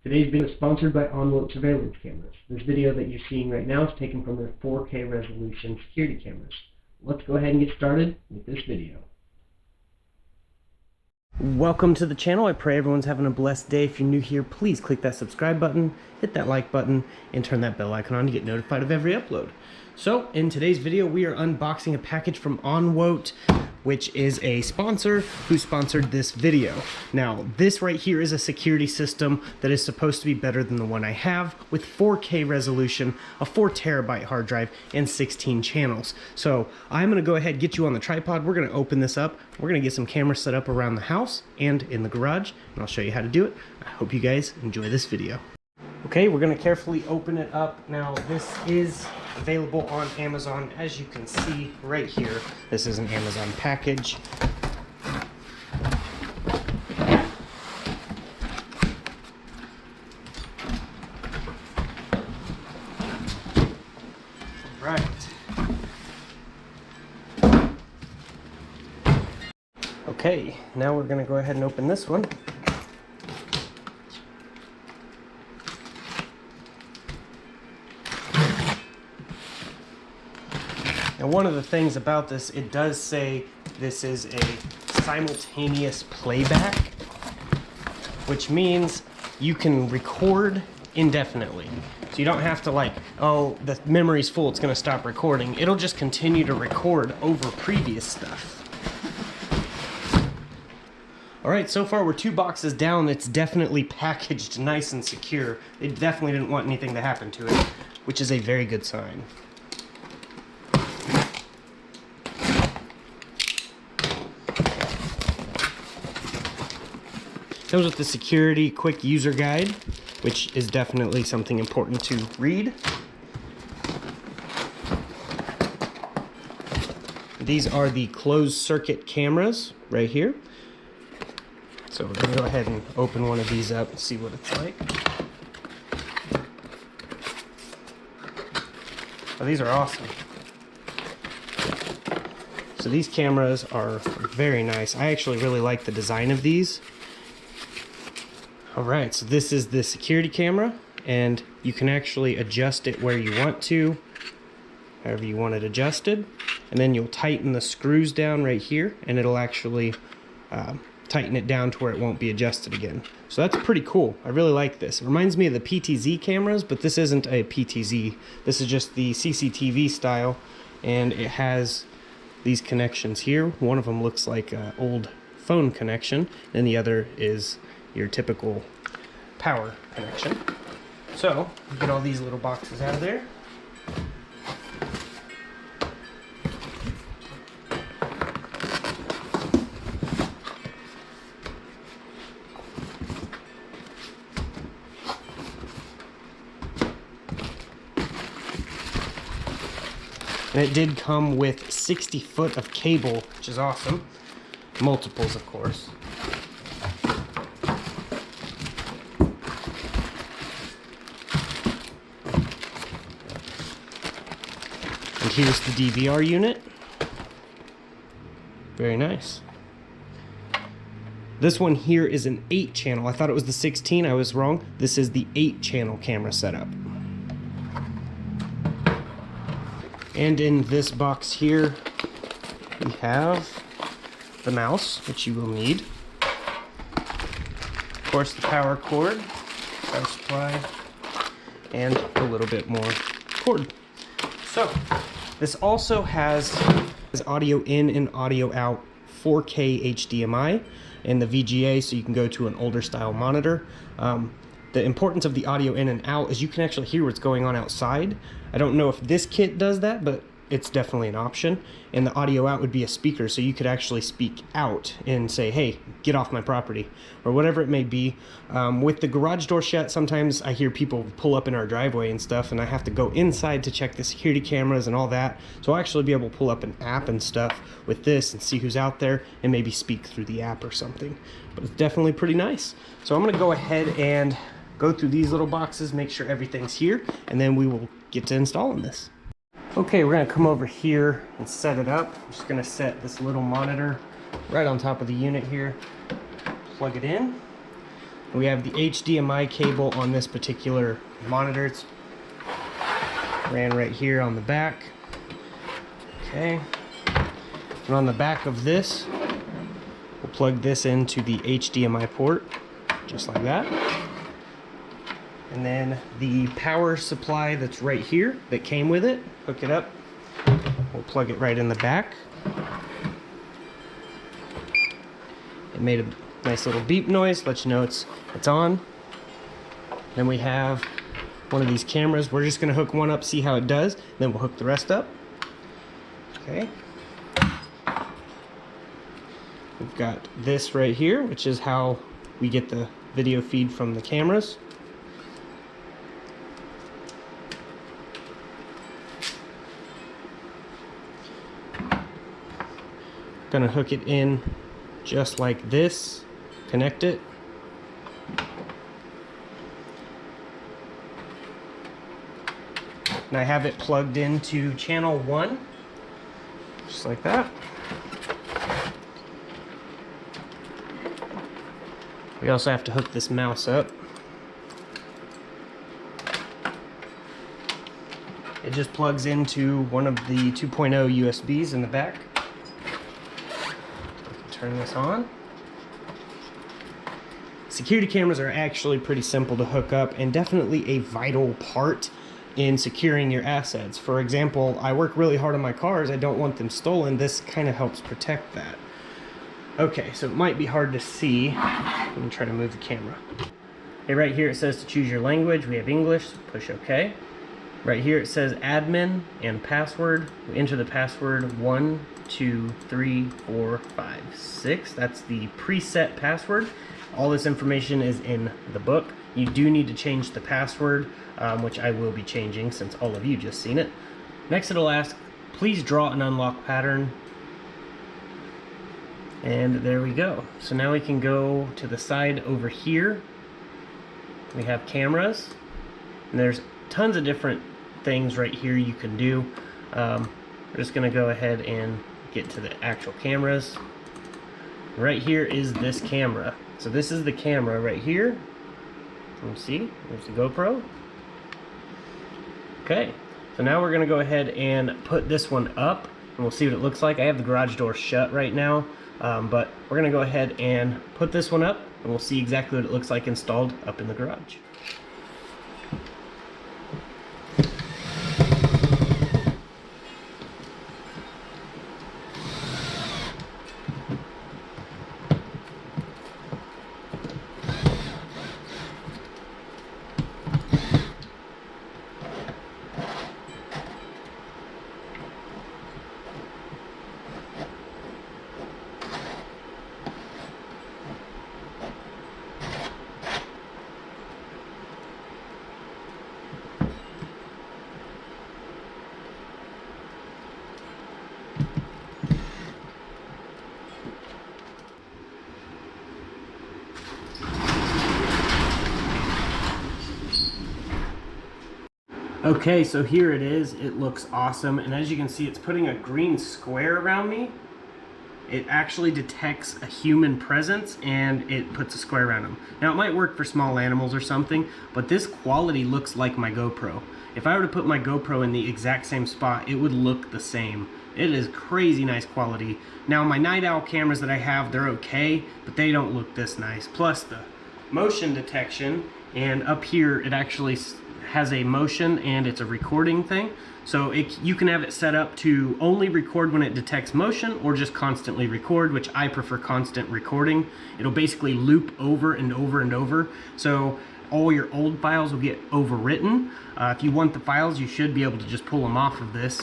Today's video is sponsored by Onwote surveillance cameras. This video that you're seeing right now is taken from their 4K resolution security cameras. Let's go ahead and get started with this video. Welcome to the channel. I pray everyone's having a blessed day. If you're new here, please click that subscribe button, hit that like button, and turn that bell icon on to get notified of every upload. So, in today's video, we are unboxing a package from Onwote, which is a sponsor who sponsored this video. Now, this right here is a security system that is supposed to be better than the one I have, with 4K resolution, a 4TB hard drive, and 16 channels. So, I'm going to go ahead and get you on the tripod. We're going to open this up. We're going to get some cameras set up around the house and in the garage, and I'll show you how to do it. I hope you guys enjoy this video. Okay, we're going to carefully open it up. Now, this is available on Amazon, as you can see right here. This is an Amazon package. Right. Okay, now we're going to go ahead and open this one. Now, one of the things about this, it does say this is a simultaneous playback, which means you can record indefinitely. So you don't have to like, oh, the memory's full, it's going to stop recording. It'll just continue to record over previous stuff. All right, so far we're 2 boxes down. It's definitely packaged nice and secure. They definitely didn't want anything to happen to it, which is a very good sign. Comes with the security quick user guide, which is definitely something important to read. These are the closed circuit cameras right here. So we're going to go ahead and open one of these up and see what it's like. Oh, these are awesome. So these cameras are very nice. I actually really like the design of these. Alright, so this is the security camera, and you can actually adjust it where you want to, however you want it adjusted, and then you'll tighten the screws down right here, and it'll actually tighten it down to where it won't be adjusted again. So that's pretty cool. I really like this. It reminds me of the PTZ cameras, but this isn't a PTZ. This is just the CCTV style, and it has these connections here. One of them looks like an old phone connection, and the other is your typical power connection. So, get all these little boxes out of there. And it did come with 60 foot of cable, which is awesome. Multiples, of course. And here's the DVR unit. Very nice. This one here is an 8-channel. I thought it was the 16. I was wrong. This is the 8-channel camera setup. And in this box here, we have the mouse, which you will need. Of course, the power cord, power supply, and a little bit more cord. So, this also has audio in and audio out 4K HDMI and the VGA, so you can go to an older style monitor. The importance of the audio in and out is you can actually hear what's going on outside. I don't know if this kit does that, but it's definitely an option. And the audio out would be a speaker, so you could actually speak out and say, hey, get off my property, or whatever it may be. With the garage door shut, sometimes I hear people pull up in our driveway and stuff, and I have to go inside to check the security cameras and all that. So I'll actually be able to pull up an app and stuff with this and see who's out there and maybe speak through the app or something. But it's definitely pretty nice. So I'm gonna go ahead and go through these little boxes, make sure everything's here, and then we will get to installing this. Okay, we're gonna come over here and set it up. I'm just gonna set this little monitor right on top of the unit here, plug it in, We have the HDMI cable on this particular monitor. It's ran right here on the back. Okay. And on the back of this, we'll plug this into the HDMI port, just like that. And then the power supply that's right here that came with it, hook it up. We'll plug it right in the back. It made a nice little beep noise, let you know it's on. Then we have one of these cameras. We're just gonna hook one up, see how it does, then we'll hook the rest up. Okay. We've got this right here, which is how we get the video feed from the cameras. Gonna hook it in just like this, connect it. And I have it plugged into channel 1, just like that. We also have to hook this mouse up. It just plugs into one of the 2.0 USBs in the back. Turn this on. Security cameras are actually pretty simple to hook up and definitely a vital part in securing your assets. For example, I work really hard on my cars. I don't want them stolen. This kind of helps protect that. Okay, so it might be hard to see. Let me try to move the camera. Okay, right here it says to choose your language. We have English, so push OK. Right here it says admin and password. We enter the password 1, 2, 3, 4, 5, 6. That's the preset password. All this information is in the book. You do need to change the password, which I will be changing since all of you just seen it. Next it'll ask, please draw an unlock pattern. And there we go. So now we can go to the side over here. We have cameras. And there's tons of different things right here you can do. We're just going to go ahead and get to the actual cameras. Right here is this camera. So this is the camera right here. You see, there's the GoPro. Okay, so now we're going to go ahead and put this one up and we'll see what it looks like. I have the garage door shut right now, but we're going to go ahead and put this one up and we'll see exactly what it looks like installed up in the garage. Okay, so here it is. It looks awesome, and as you can see, it's putting a green square around me. It actually detects a human presence and it puts a square around them. Now it might work for small animals or something, but this quality looks like my GoPro. If I were to put my GoPro in the exact same spot, it would look the same. It is crazy nice quality. Now my Night Owl cameras that I have, they're okay, but they don't look this nice. Plus the motion detection, and up here it actually has a motion and it's a recording thing. So you can have it set up to only record when it detects motion or just constantly record, which I prefer constant recording. It'll basically loop over and over and over. So all your old files will get overwritten. If you want the files, you should be able to just pull them off of this,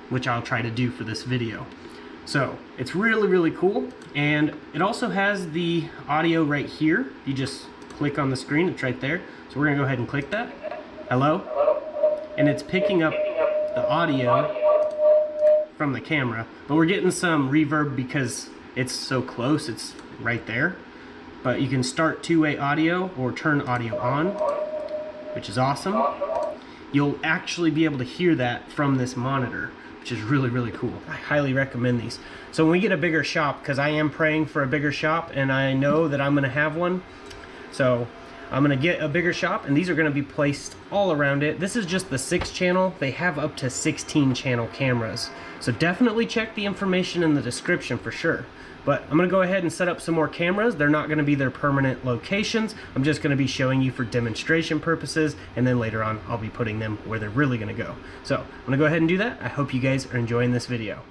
which I'll try to do for this video. So it's really, really cool. And it also has the audio right here. You just click on the screen, it's right there. So we're gonna go ahead and click that. Hello? And it's picking up the audio from the camera, but we're getting some reverb because it's so close, it's right there. But you can start two-way audio or turn audio on, which is awesome. You'll actually be able to hear that from this monitor, which is really, really cool. I highly recommend these. So when we get a bigger shop, because I am praying for a bigger shop and I know that I'm gonna have one, so I'm gonna get a bigger shop, and these are gonna be placed all around it. This is just the 6-channel. They have up to 16-channel cameras. So definitely check the information in the description for sure. But I'm gonna go ahead and set up some more cameras. They're not gonna be their permanent locations. I'm just gonna be showing you for demonstration purposes, and then later on I'll be putting them where they're really gonna go. So I'm gonna go ahead and do that. I hope you guys are enjoying this video.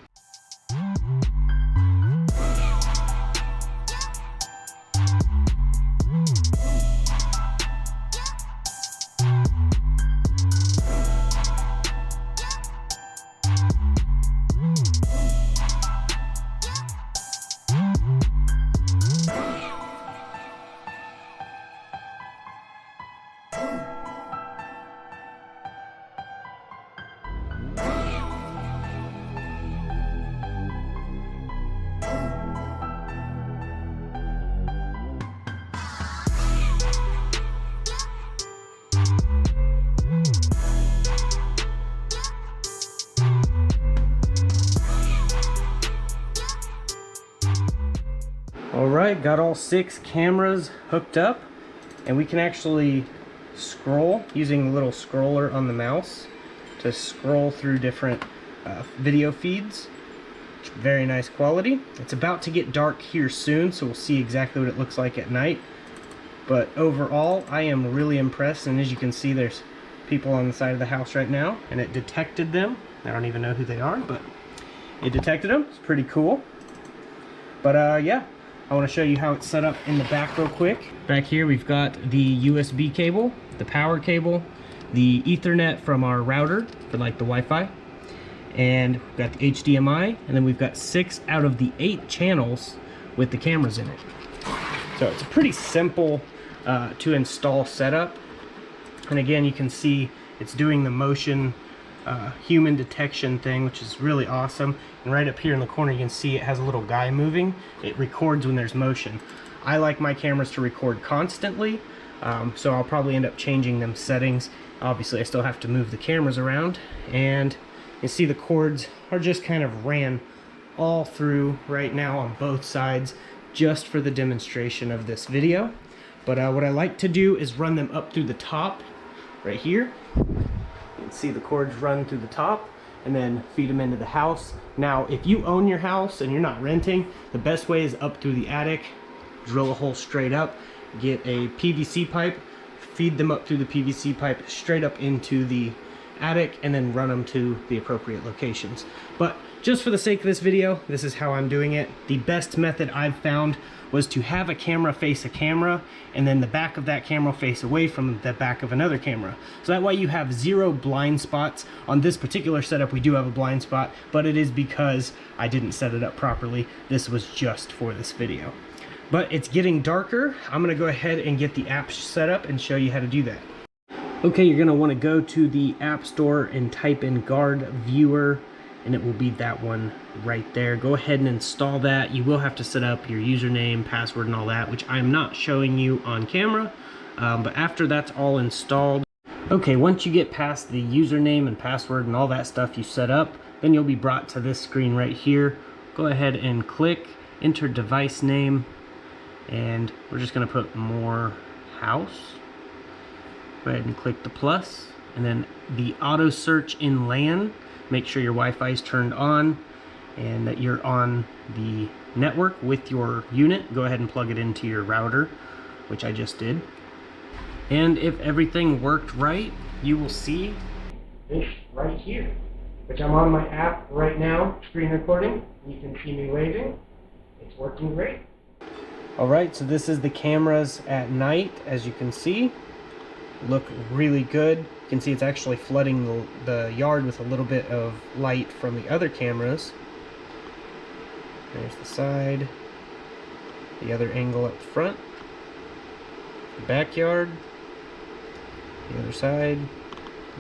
Alright, got all 6 cameras hooked up, and we can actually scroll using the little scroller on the mouse to scroll through different video feeds. Very nice quality. It's about to get dark here soon, so we'll see exactly what it looks like at night. But overall, I am really impressed, and as you can see, there's people on the side of the house right now, and it detected them. I don't even know who they are, but it detected them. It's pretty cool. But yeah, I want to show you how it's set up in the back real quick. Back here we've got the USB cable, the power cable, the Ethernet from our router for like the Wi-Fi, and we've got the HDMI, and then we've got 6 out of the 8 channels with the cameras in it. So it's a pretty simple to install setup. And again, you can see it's doing the motion human detection thing, which is really awesome. And right up here in the corner you can see it has a little guy moving. It records when there's motion. I like my cameras to record constantly, so I'll probably end up changing them settings. Obviously I still have to move the cameras around, and you see the cords are just kind of ran all through right now on both sides just for the demonstration of this video. But what I like to do is run them up through the top right here. You can see the cords run through the top and then feed them into the house. Now, if you own your house and you're not renting, the best way is up through the attic, drill a hole straight up, get a PVC pipe, feed them up through the PVC pipe straight up into the attic, and then run them to the appropriate locations. But just for the sake of this video, this is how I'm doing it. The best method I've found was to have a camera face a camera, and then the back of that camera face away from the back of another camera. So that way you have 0 blind spots. On this particular setup we do have a blind spot, but it is because I didn't set it up properly. This was just for this video. But it's getting darker. I'm gonna go ahead and get the app set up and show you how to do that. Okay, you're gonna wanna go to the App Store and type in Guard Viewer, and it will be that one right there. Go ahead and install that. You will have to set up your username, password, and all that, which I'm not showing you on camera, but after that's all installed. Okay, once you get past the username and password and all that stuff you set up, then you'll be brought to this screen right here. Go ahead and click, enter device name, and we're just gonna put more house. Go ahead and click the plus, and then the auto search in LAN. Make sure your Wi-Fi is turned on and that you're on the network with your unit. Go ahead and plug it into your router, which I just did. And if everything worked right, you will see this right here, which I'm on my app right now, screen recording. You can see me waving. It's working great. Alright, so this is the cameras at night, as you can see. Look really good. You can see it's actually flooding the yard with a little bit of light from the other cameras. There's the side, the other angle up front, the backyard, the other side.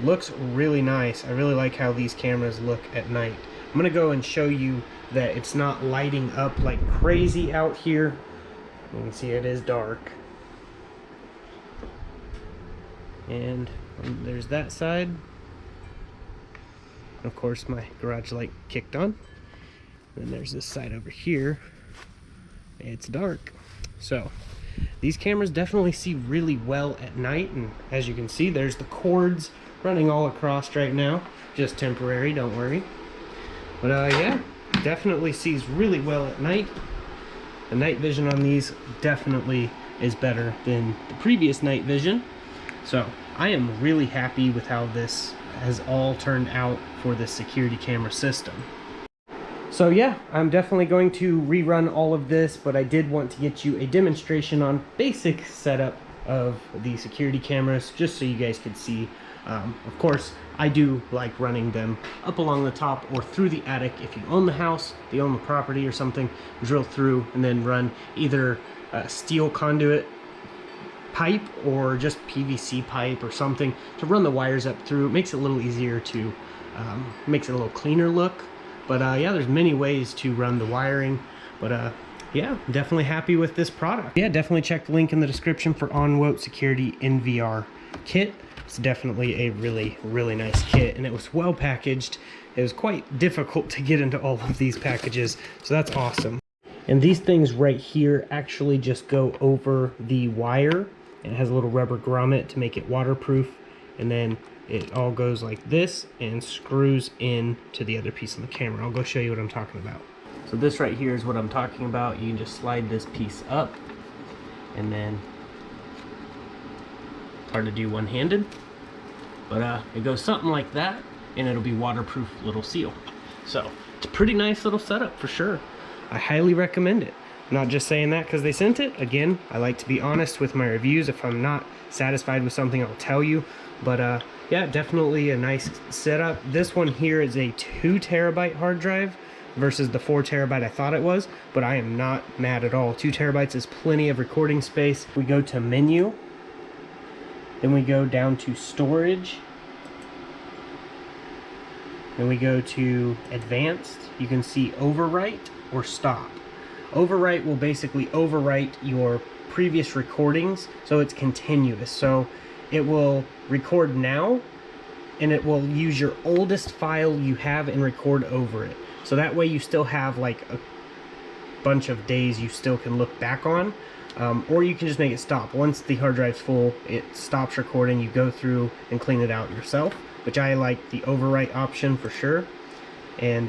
Looks really nice. I really like how these cameras look at night. I'm gonna go and show you that it's not lighting up like crazy out here. You can see it is dark. And there's that side. Of course, my garage light kicked on. And then there's this side over here. It's dark. So these cameras definitely see really well at night, and as you can see, there's the cords running all across right now. Just temporary, don't worry. But yeah, definitely sees really well at night. The night vision on these definitely is better than the previous night vision. So I am really happy with how this has all turned out for this security camera system. So yeah, I'm definitely going to rerun all of this, but I did want to get you a demonstration on basic setup of the security cameras, just so you guys could see. Of course, I do like running them up along the top or through the attic. If you own the house, you own the property or something, drill through and then run either steel conduit pipe or just PVC pipe or something to run the wires up through. It makes it a little easier to, makes it a little cleaner look. But yeah, there's many ways to run the wiring. But yeah, definitely happy with this product. Yeah, definitely check the link in the description for Onwote Security NVR kit. It's definitely a really nice kit, and it was well packaged. It was quite difficult to get into all of these packages, so that's awesome. And these things right here actually just go over the wire. It has a little rubber grommet to make it waterproof, and then it all goes like this and screws in to the other piece of the camera. I'll go show you what I'm talking about. So this right here is what I'm talking about. You can just slide this piece up, and then hard to do one-handed, but it goes something like that, and it'll be waterproof little seal. So it's a pretty nice little setup for sure. I highly recommend it. I'm not just saying that because they sent it. Again, I like to be honest with my reviews. If I'm not satisfied with something, I'll tell you. But yeah, definitely a nice setup. This one here is a 2 terabyte hard drive versus the 4 terabyte I thought it was, but I am not mad at all. 2 terabytes is plenty of recording space. We go to menu, then we go down to storage, then we go to advanced. You can see overwrite or stop. Overwrite will basically overwrite your previous recordings, so it's continuous. So it will record now, and it will use your oldest file you have and record over it. So that way you still have like a bunch of days you still can look back on. Or you can just make it stop. Once the hard drive's full, it stops recording. You go through and clean it out yourself, which I like the overwrite option for sure. And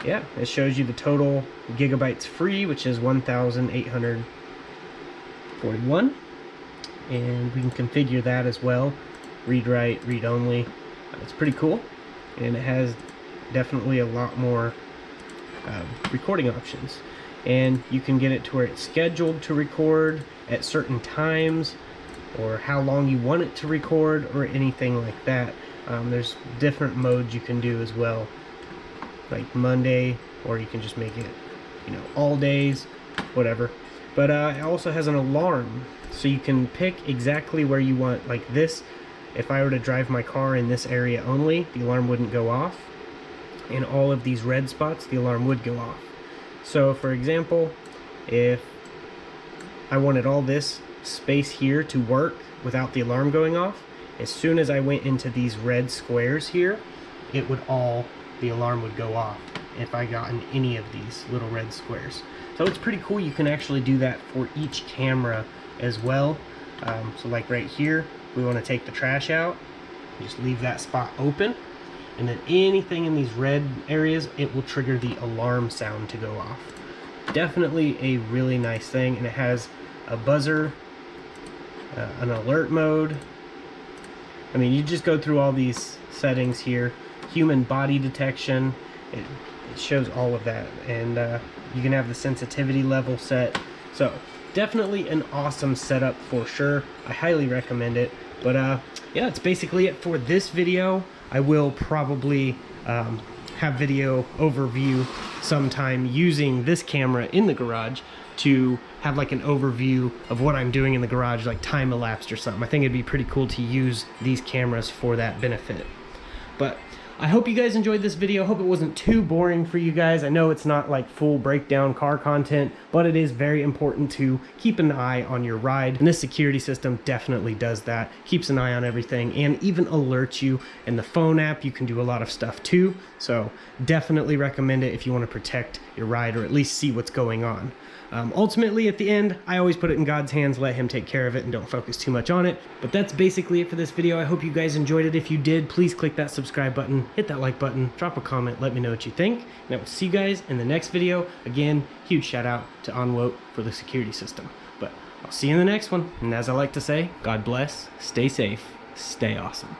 yeah, it shows you the total gigabytes free, which is 1,841. And we can configure that as well. Read write, read only. It's pretty cool. And it has definitely a lot more recording options. And you can get it to where it's scheduled to record at certain times, or how long you want it to record, or anything like that. There's different modes you can do as well, like Monday, or you can just make it, you know, all days, whatever. But it also has an alarm, so you can pick exactly where you want. Like this, if I were to drive my car in this area only, the alarm wouldn't go off. In all of these red spots, the alarm would go off. So for example, if I wanted all this space here to work without the alarm going off, as soon as I went into these red squares here, it would the alarm would go off if I got in any of these little red squares. So it's pretty cool. You can actually do that for each camera as well. So like right here, we want to take the trash out, just leave that spot open, and then anything in these red areas, it will trigger the alarm sound to go off. Definitely a really nice thing, and it has a buzzer, an alert mode. I mean, you just go through all these settings here. Human body detection, it shows all of that, and you can have the sensitivity level set. So definitely an awesome setup for sure. I highly recommend it. But yeah, that's basically it for this video. I will probably have video overview sometime using this camera in the garage to have like an overview of what I'm doing in the garage, like time elapsed or something. I think it'd be pretty cool to use these cameras for that benefit. But I hope you guys enjoyed this video. I hope it wasn't too boring for you guys. I know it's not like full breakdown car content, but it is very important to keep an eye on your ride. And this security system definitely does that. Keeps an eye on everything and even alerts you. In the phone app, you can do a lot of stuff too. So definitely recommend it if you want to protect your ride or at least see what's going on. Ultimately, at the end, I always put it in God's hands, let him take care of it and don't focus too much on it. But that's basically it for this video. I hope you guys enjoyed it. If you did, please click that subscribe button, hit that like button, drop a comment, let me know what you think. And I will see you guys in the next video. Again, huge shout out to Onwote for the security system. But I'll see you in the next one. And as I like to say, God bless, stay safe, stay awesome.